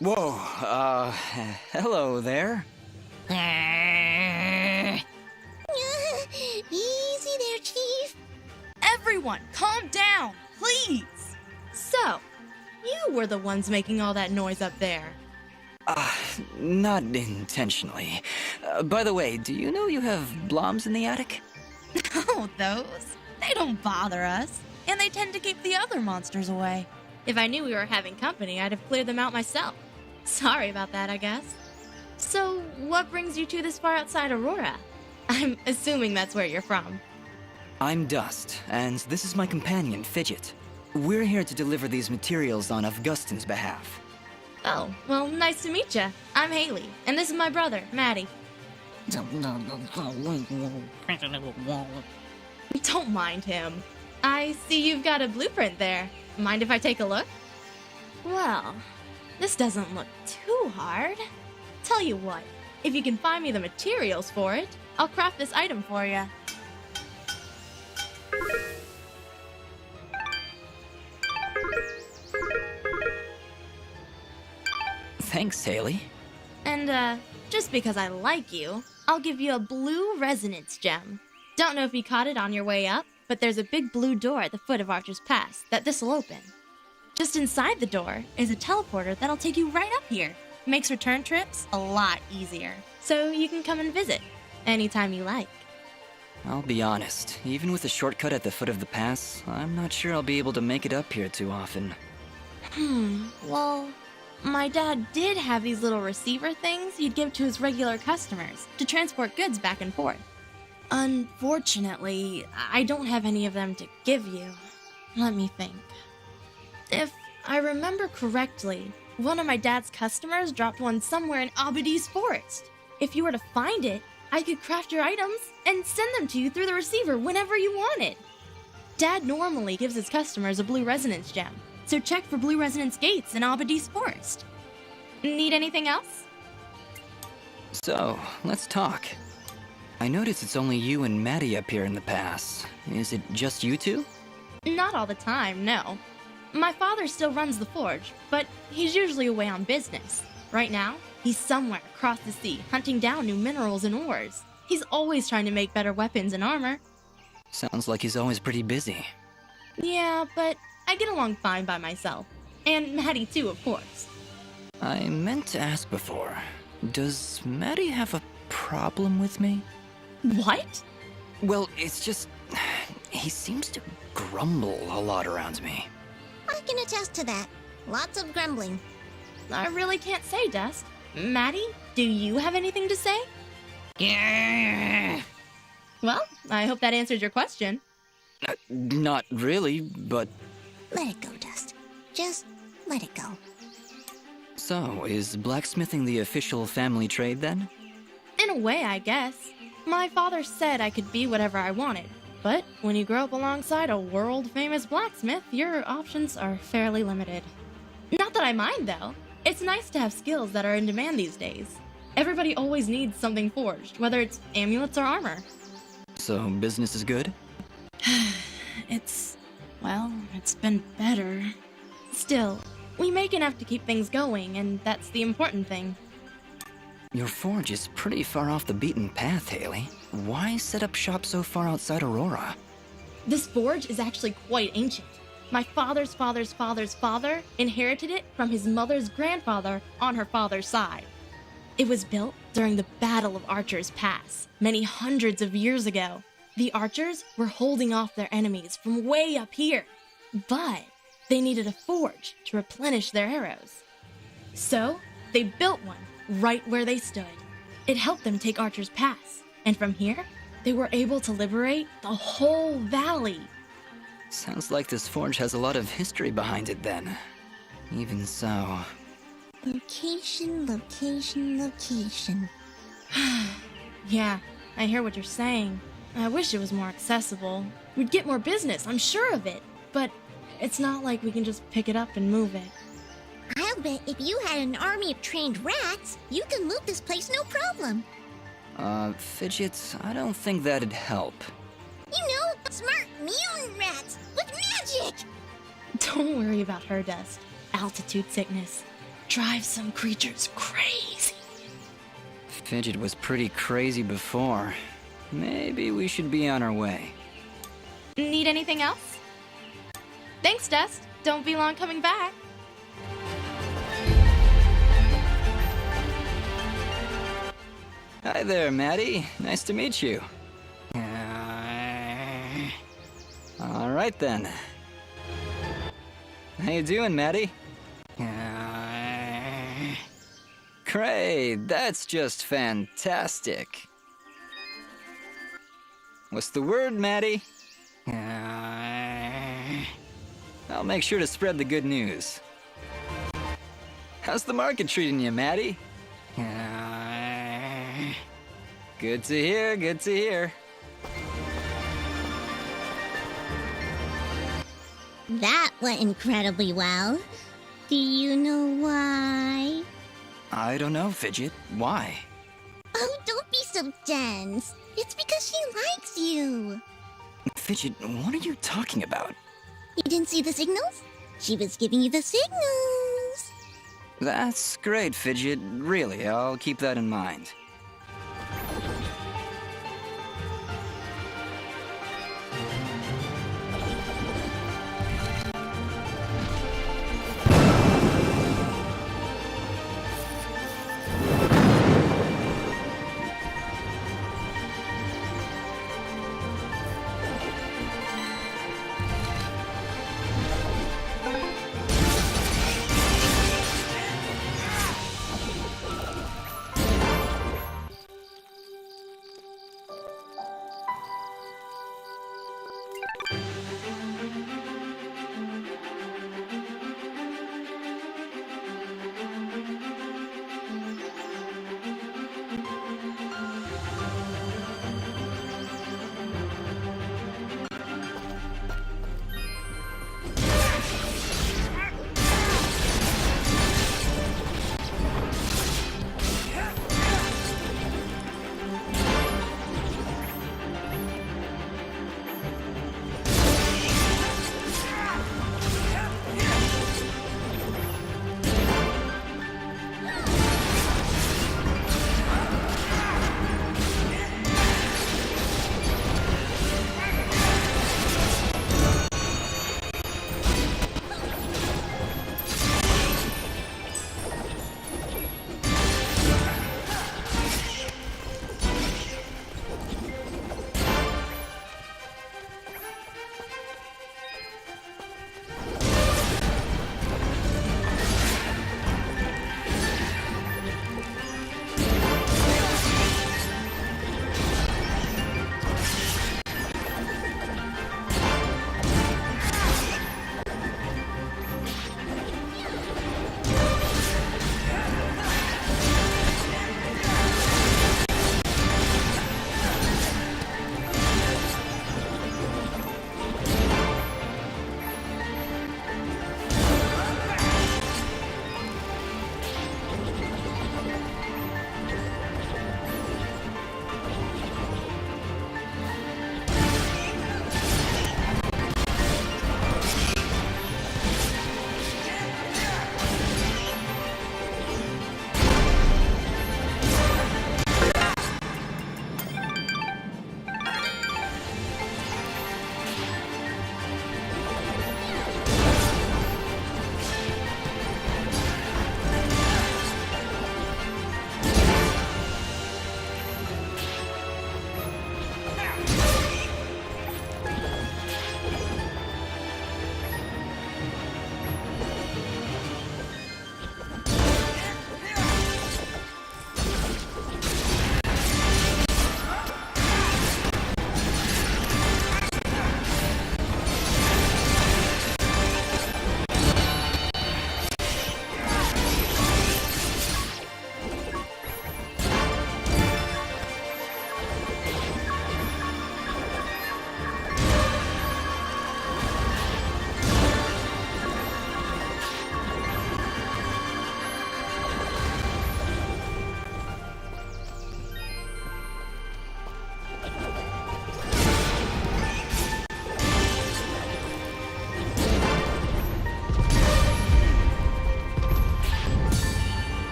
Whoa, hello there. Easy there, Chief. Everyone, calm down, please. So, you were the ones making all that noise up there. Not intentionally. By the way, do you know you have bloms in the attic? Oh, those? They don't bother us, and they tend to keep the other monsters away. If I knew we were having company, I'd have cleared them out myself. Sorry about that, I guess. So, what brings you two this far outside Aurora? I'm assuming that's where you're from. I'm Dust, and this is my companion, Fidget. We're here to deliver these materials on Augustin's behalf. Oh, well, nice to meet you. I'm Haley, and this is my brother, Maddie. Don't mind him. I see you've got a blueprint there. Mind if I take a look? Well, this doesn't look too hard. Tell you what, if you can find me the materials for it, I'll craft this item for you. Thanks, Haley. And, just because I like you, I'll give you a blue resonance gem. Don't know if you caught it on your way up, but there's a big blue door at the foot of Archer's Pass that this'll open. Just inside the door is a teleporter that'll take you right up here. Makes return trips a lot easier. So you can come and visit anytime you like. I'll be honest, even with a shortcut at the foot of the pass, I'm not sure I'll be able to make it up here too often. Well, my dad did have these little receiver things he'd give to his regular customers to transport goods back and forth. Unfortunately, I don't have any of them to give you. Let me think. If I remember correctly, one of my dad's customers dropped one somewhere in Abadi's forest. If you were to find it, I could craft your items and send them to you through the receiver whenever you wanted. Dad normally gives his customers a blue resonance gem, so check for blue resonance gates in Abadi's forest. Need anything else? So, let's talk. I notice it's only you and Maddie up here in the pass. Is it just you two? Not all the time, no. My father still runs the forge, but he's usually away on business. Right now, he's somewhere across the sea hunting down new minerals and ores. He's always trying to make better weapons and armor. Sounds like he's always pretty busy. Yeah, but I get along fine by myself. And Maddie too, of course. I meant to ask before, does Maddie have a problem with me? What? Well, it's just, he seems to grumble a lot around me. I can attest to that. Lots of grumbling. I really can't say, Dust. Maddie, do you have anything to say? Yeah. Well, I hope that answers your question. Not really, but... Let it go, Dust. Just let it go. So, is blacksmithing the official family trade then? In a way, I guess. My father said I could be whatever I wanted. But when you grow up alongside a world-famous blacksmith, your options are fairly limited. Not that I mind, though. It's nice to have skills that are in demand these days. Everybody always needs something forged, whether it's amulets or armor. So, business is good? It's been better. Still, we make enough to keep things going, and that's the important thing. Your forge is pretty far off the beaten path, Haley. Why set up shop so far outside Aurora? This forge is actually quite ancient. My father's father's father's father inherited it from his mother's grandfather on her father's side. It was built during the Battle of Archer's Pass, many hundreds of years ago. The archers were holding off their enemies from way up here, but they needed a forge to replenish their arrows. So, they built one right where they stood. It helped them take Archer's Pass, and from here, they were able to liberate the whole valley. Sounds like this forge has a lot of history behind it then. Even so... Location, location, location. Yeah, I hear what you're saying. I wish it was more accessible. We'd get more business, I'm sure of it. But it's not like we can just pick it up and move it. I'll bet if you had an army of trained rats, you could loot this place no problem. Fidget, I don't think that'd help. You know, smart mutant rats with magic! Don't worry about her, Dust. Altitude sickness. drives some creatures crazy. Fidget was pretty crazy before. Maybe we should be on our way. Need anything else? Thanks, Dust. Don't be long coming back. Hi there, Maddie. Nice to meet you. All right then. How you doing, Maddie? Great, that's just fantastic. What's the word, Maddie? I'll make sure to spread the good news. How's the market treating you, Maddie? Good to hear, good to hear. That went incredibly well. Do you know why? I don't know, Fidget. Why? Oh, don't be so dense. It's because she likes you. Fidget, what are you talking about? You didn't see the signals? She was giving you the signals. That's great, Fidget. Really, I'll keep that in mind.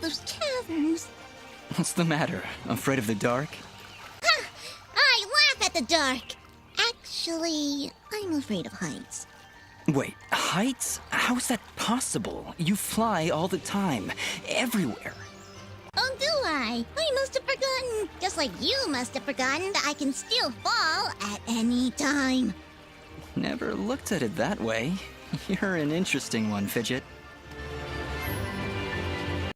those caverns. What's the matter? Afraid of the dark? Ha! I laugh at the dark. Actually, I'm afraid of heights. Wait, heights? How's that possible? You fly all the time, everywhere. Oh, do I? I must have forgotten. Just like you must have forgotten that I can still fall at any time. Never looked at it that way. You're an interesting one, Fidget.